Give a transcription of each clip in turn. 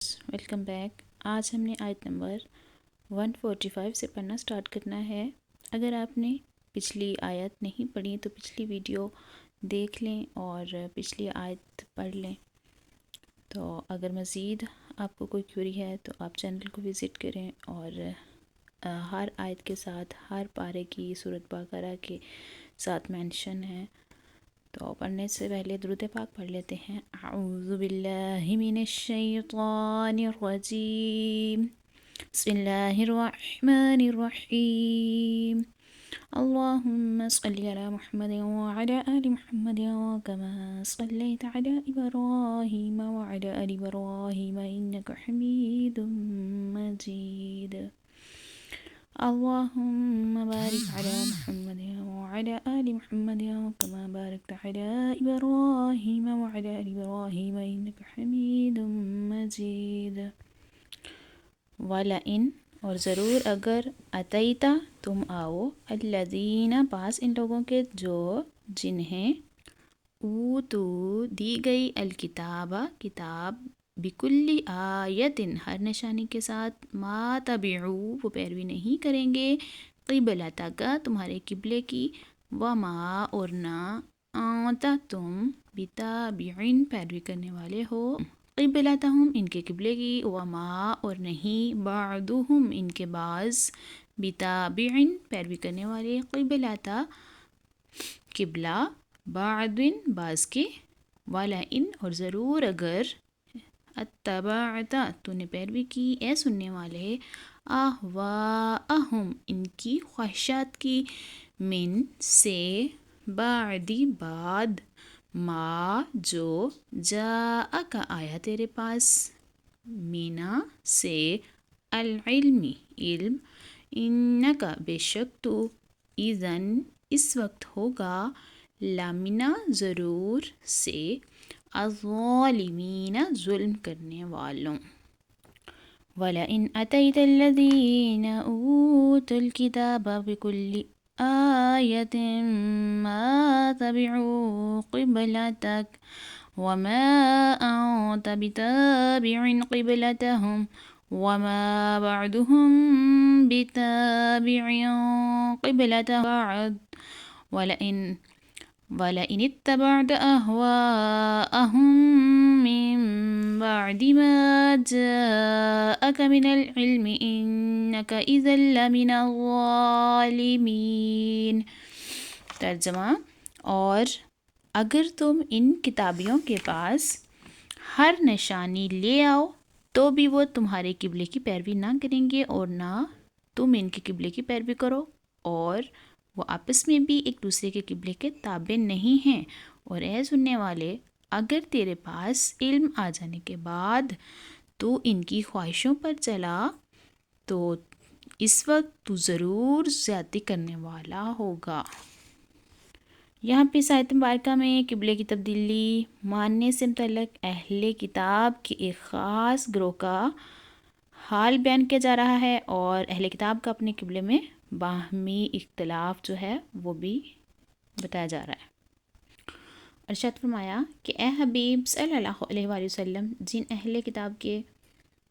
Welcome back. آج ہم نے آیت نمبر 145 سے پڑھنا سٹارٹ کرنا ہے۔ اگر آپ نے پچھلی آیت نہیں پڑھی تو پچھلی ویڈیو دیکھ لیں اور پچھلی آیت پڑھ لیں۔ تو اگر مزید آپ کو کوئی کیوری ہے تو آپ چینل کو وزٹ کریں اور ہر آیت کے ساتھ ہر پارے کی سورۃ بقرہ کے ساتھ مینشن ہے۔ تو پڑھنے سے پہلے درود پاک پڑھ لیتے ہیں۔ اعوذ باللہ من الشیطان الرجیم، بسم اللہ الرحمن الرحیم، اللہم صلی علی محمد وعلی آل محمد كما صلیت علی ابراہیم وعلی آل ابراہیم انک حمید مجید، اللهم بارك على محمد وعلى آل محمد كما باركت على إبراهيم وعلى آل إبراهيم إنك حميد مجيد۔ وَلَئِن اور ضرور اگر اتیتا تم آؤ، الذین پاس ان لوگوں کے جو جنہیں اوتو دی گئی الکتاب کتاب، بکل آیت ہر نشانی کے ساتھ، ما تبعو وہ پیروی نہیں کریں گے، قبلتک تمہارے قبلے کی، وما اور نہ انت تم بتابعین پیروی کرنے والے ہو، قبلتہم ان کے قبلے کی، وما اور نہیں بعضہم ان کے بعض، بتابعین پیروی کرنے والے، قبلتا قبلہ، بعض بعض کے، ولئن اور ضرور اگر اتبعت تو نے پیروی کی اے سننے والے، اہواءہم ان کی خواہشات کی، من سے، بعد بعد، ما جو، جاءک آیا تیرے پاس، مینا سے، العلم علم، انک بے شک تو، اذن اس وقت ہوگا، لامنا ضرور سے، الظالمین ظلم کرنے والوں۔ وَلَئِنْ أَتَيْتَ الَّذِينَ أُوتُوا الْكِتَابَ بِكُلِّ آيَةٍ مَا تَبِعُوا قِبْلَتَكَ وَمَا أَنْتَ بِتَابِعٍ قِبْلَتَهُمْ وَمَا بَعْضُهُمْ بِتَابِعٍ قِبْلَةَ بَعْضٍ وَلَئِنِ اتَّبَعْتَ أَهْوَاءَهُمْ مِنْ بَعْدِ مَا جَاءَكَ مِنَ الْعِلْمِ إِنَّكَ إِذًا لَمِنَ الظَّالِمِينَ۔ ترجمہ، اور اگر تم ان کتابیوں کے پاس ہر نشانی لے آؤ تو بھی وہ تمہارے قبلے کی پیروی نہ کریں گے اور نہ تم ان کے قبلے کی پیروی کرو، اور وہ آپس میں بھی ایک دوسرے کے قبلے کے تابع نہیں ہیں۔ اور اے سننے والے، اگر تیرے پاس علم آ جانے کے بعد تو ان کی خواہشوں پر چلا تو اس وقت تو ضرور زیادتی کرنے والا ہوگا۔ یہاں پہ اس آیت مبارکہ میں قبلے کی تبدیلی ماننے سے متعلق اہل کتاب کے ایک خاص گروہ کا حال بیان کیا جا رہا ہے، اور اہل کتاب کا اپنے قبلے میں باہمی اختلاف جو ہے وہ بھی بتایا جا رہا ہے۔ ارشاد فرمایا کہ اے حبیب صلی اللہ علیہ وآلہ وسلم، جن اہل کتاب کے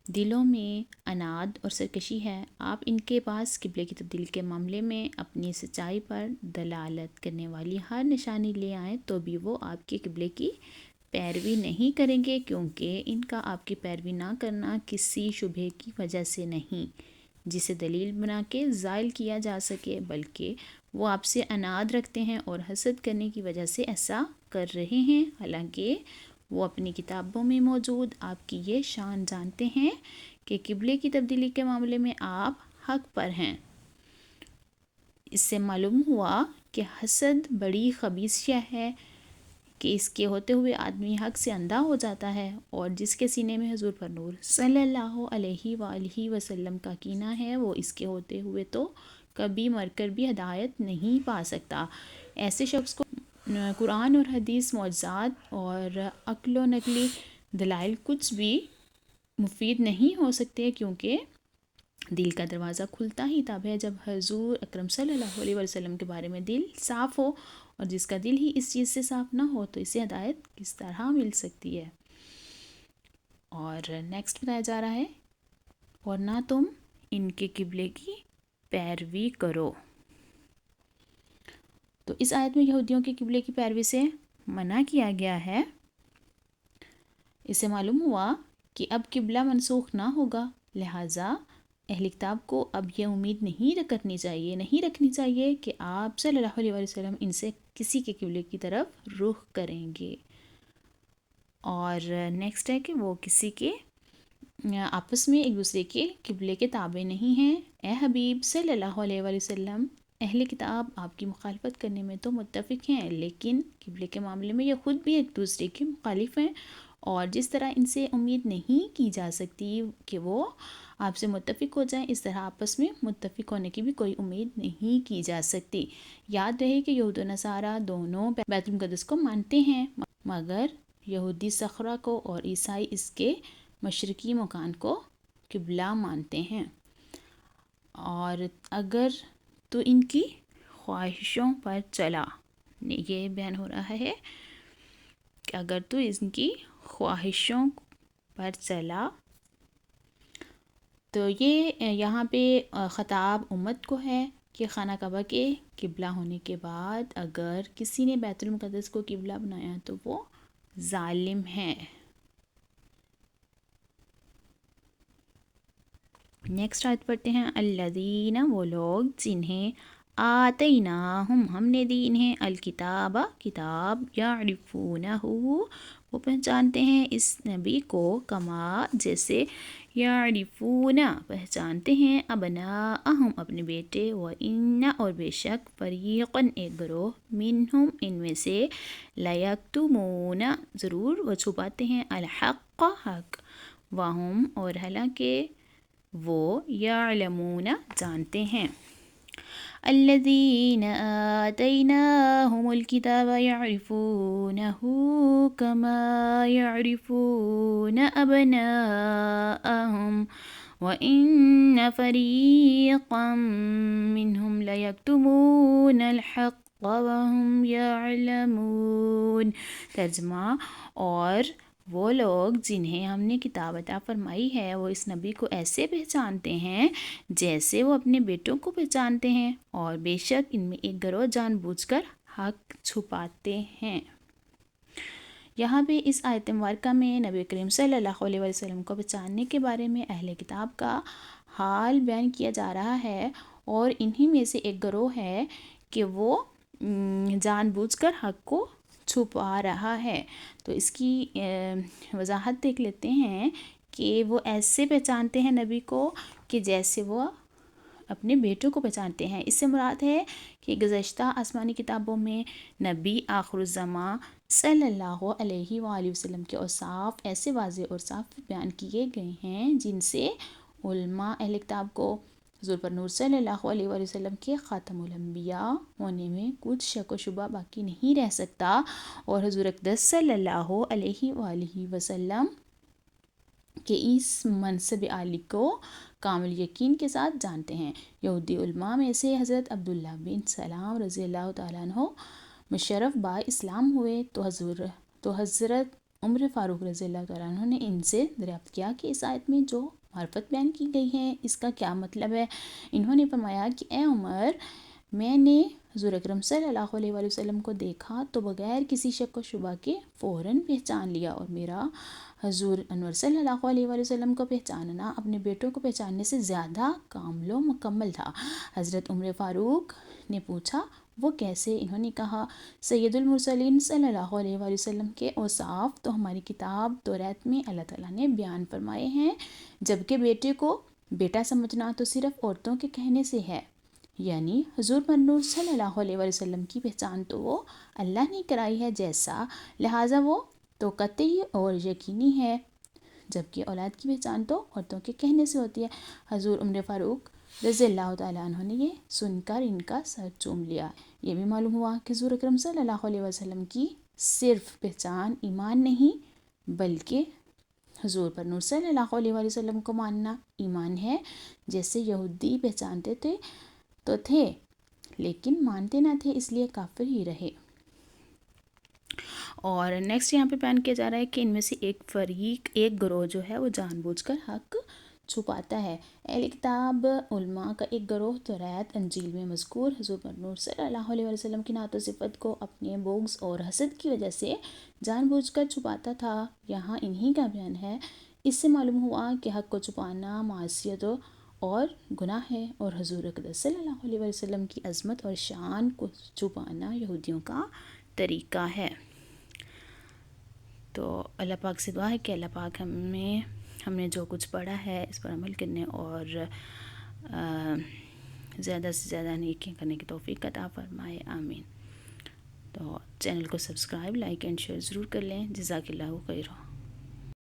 دلوں میں عناد اور سرکشی ہے، آپ ان کے پاس قبلے کی تبدیلی کے معاملے میں اپنی سچائی پر دلالت کرنے والی ہر نشانی لے آئیں تو بھی وہ آپ کے قبلے کی پیروی نہیں کریں گے، کیونکہ ان کا آپ کی پیروی نہ کرنا کسی شبہے کی وجہ سے نہیں جسے دلیل بنا کے زائل کیا جا سکے، بلکہ وہ آپ سے عناد رکھتے ہیں اور حسد کرنے کی وجہ سے ایسا کر رہے ہیں، حالانکہ وہ اپنی کتابوں میں موجود آپ کی یہ شان جانتے ہیں کہ قبلے کی تبدیلی کے معاملے میں آپ حق پر ہیں۔ اس سے معلوم ہوا کہ حسد بڑی خبیث شے ہے کہ اس کے ہوتے ہوئے آدمی حق سے اندھا ہو جاتا ہے، اور جس کے سینے میں حضور پر نور صلی اللہ علیہ وآلہ وسلم کا کینہ ہے وہ اس کے ہوتے ہوئے تو کبھی مر کر بھی ہدایت نہیں پا سکتا۔ ایسے شخص کو قرآن اور حدیث، معجزات اور عقل و نقلی دلائل کچھ بھی مفید نہیں ہو سکتے، کیونکہ دل کا دروازہ کھلتا ہی تب ہے جب حضور اکرم صلی اللہ علیہ وسلم کے بارے میں دل صاف ہو، اور جس کا دل ہی اس چیز سے صاف نہ ہو تو اسے ہدایت کس طرح مل سکتی ہے۔ اور نیکسٹ بتایا جا رہا ہے اور نہ تم ان کے قبلے کی پیروی کرو. تو اس آیت میں یہودیوں کے قبلے کی پیروی سے منع کیا گیا ہے. اس سے معلوم ہوا کہ اب قبلہ منسوخ نہ ہوگا، لہٰذا اہل کتاب کو اب یہ امید نہیں رکھنی چاہیے کہ آپ صلی اللہ علیہ وسلم ان سے کسی کے قبلے کی طرف رخ کریں گے. اور نیکسٹ ہے کہ وہ کسی کے آپس میں ایک دوسرے کے قبلے کے تابع نہیں ہیں. اے حبیب صلی اللہ علیہ وسلم، اہل کتاب آپ کی مخالفت کرنے میں تو متفق ہیں، لیکن قبلے کے معاملے میں یہ خود بھی ایک دوسرے کے مخالف ہیں، اور جس طرح ان سے امید نہیں کی جا سکتی کہ وہ آپ سے متفق ہو جائیں، اس طرح آپس میں متفق ہونے کی بھی کوئی امید نہیں کی جا سکتی. یاد رہے کہ یہود و نصارہ دونوں بیت المقدس کو مانتے ہیں، مگر یہودی صخرہ کو اور عیسائی اس کے مشرقی مکان کو قبلہ مانتے ہیں. اور اگر تو ان کی خواہشوں پر چلا، یہ بیان ہو رہا ہے کہ اگر تو ان کی خواہشوں پر چلا، تو یہ یہاں پہ خطاب امت کو ہے کہ خانہ کعبہ کے قبلہ ہونے کے بعد اگر کسی نے بیت المقدس کو قبلہ بنایا تو وہ ظالم ہے. نیکسٹ آیت پڑھتے ہیں. الذین، وہ لوگ جنہیں آتیناہم، ہم نے دی انہیں الکتاب، کتاب، یعرفونہ، وہ پہچانتے ہیں اس نبی کو، کما، جیسے، یعرفون، پہچانتے ہیں، ابناءہم، اپنے بیٹے، وَإِنَّ، اور بے شک، فریقاً، ایک گروہ، منہم، ان میں سے، لیکتمون، ضرور وہ چھپاتے ہیں، الحق، حق، وہم، اور حالانکہ وہ، یعلمون، جانتے ہیں. الذین آتیناہم الکتاب یعرفونہ کما یعرفون ابناءہم وَإِنَّ فَرِيقًا مِّنْهُمْ لَيَكْتُمُونَ الْحَقَّ وَهُمْ يَعْلَمُونَ. ترجمہ. اور وہ لوگ جنہیں ہم نے کتاب عطا فرمائی ہے وہ اس نبی کو ایسے پہچانتے ہیں جیسے وہ اپنے بیٹوں کو پہچانتے ہیں، اور بے شک ان میں ایک گروہ جان بوجھ کر حق چھپاتے ہیں. یہاں پہ اس آیت مبارکہ میں نبی کریم صلی اللہ علیہ وسلم کو پہچاننے کے بارے میں اہل کتاب کا حال بیان کیا جا رہا ہے، اور انہی میں سے ایک گروہ ہے کہ وہ جان بوجھ کر حق کو چھپا رہا ہے. تو اس کی وضاحت دیکھ لیتے ہیں کہ وہ ایسے پہچانتے ہیں نبی کو کہ جیسے وہ اپنے بیٹوں کو پہچانتے ہیں. اس سے مراد ہے کہ گزشتہ آسمانی کتابوں میں نبی آخر الزماں صلی اللہ علیہ وآلہ وسلم کے اوصاف ایسے واضح اور صاف بیان کیے گئے ہیں جن سے علماء اہل کتاب کو حضور پر نور صلی اللہ علیہ وآلہ وسلم کے خاتم الانبیاء ہونے میں کچھ شک و شبہ باقی نہیں رہ سکتا، اور حضور اقدس صلی اللہ علیہ وآلہ وسلم کہ اس منصب عالی کو کامل یقین کے ساتھ جانتے ہیں. یہودی علماء میں سے حضرت عبداللہ بن سلام رضی اللہ تعالیٰ عنہ مشرف با اسلام ہوئے تو حضرت عمر فاروق رضی اللہ تعالیٰ عنہ نے ان سے دریافت کیا کہ اس آیت میں جو معرفت بیان کی گئی ہے اس کا کیا مطلب ہے. انہوں نے فرمایا کہ اے عمر، میں نے حضور اکرم صلی اللہ علیہ وآلہ وسلم کو دیکھا تو بغیر کسی شک و شبہ کے فوراً پہچان لیا، اور میرا حضور انور صلی اللہ علیہ وآلہ وسلم کو پہچاننا اپنے بیٹوں کو پہچاننے سے زیادہ کامل و مکمل تھا. حضرت عمر فاروق نے پوچھا وہ کیسے؟ انہوں نے کہا سید المرسلین صلی اللہ علیہ وآلہ وسلم کے اوصاف تو ہماری کتاب توریت میں اللہ تعالیٰ نے بیان فرمائے ہیں، جبکہ بیٹے کو بیٹا سمجھنا تو صرف عورتوں کے کہنے سے ہے، یعنی حضور پر نور صلی اللہ علیہ وآلہ وسلم کی پہچان تو وہ اللہ نے کرائی ہے جیسا، لہٰذا وہ تو قطعی اور یقینی ہے، جبکہ اولاد کی پہچان تو عورتوں کے کہنے سے ہوتی ہے. حضور عمر فاروق رضی اللہ تعالیٰ عنہ نے یہ سن کر ان کا سر چوم لیا. یہ بھی معلوم ہوا کہ حضور اکرم صلی اللہ علیہ وسلم کی صرف پہچان ایمان نہیں بلکہ حضور پر نور صلی اللہ علیہ وسلم کو ماننا ایمان ہے. جیسے یہودی پہچانتے تھے لیکن مانتے نہ تھے، اس لیے کافر ہی رہے. اور نیکسٹ یہاں پہ بیان کیا جا رہا ہے کہ ان میں سے ایک گروہ جو ہے وہ جان بوجھ کر حق چھپاتا ہے۔ اہل کتاب علماء کا ایک گروہ توریت انجیل میں مذکور حضور نور صلی اللہ علیہ وسلم کی نعت و صفت کو اپنے بغض اور حسد کی وجہ سے جان بوجھ کر چھپاتا تھا۔ یہاں انہی کا بیان ہے۔ اس سے معلوم ہوا کہ حق کو چھپانا معصیت اور گناہ ہے، اور حضور اقدس صلی اللہ علیہ وسلم کی عظمت اور شان کو چھپانا یہودیوں کا طریقہ ہے۔ تو اللہ پاک سے دعا ہے کہ اللہ پاک ہم نے جو کچھ پڑھا ہے اس پر عمل کرنے اور زیادہ سے زیادہ نیکیاں کرنے کی توفیق عطا فرمائے، آمین۔ تو چینل کو سبسکرائب، لائک اینڈ شیئر ضرور کر لیں۔ جزاک اللہ خیر۔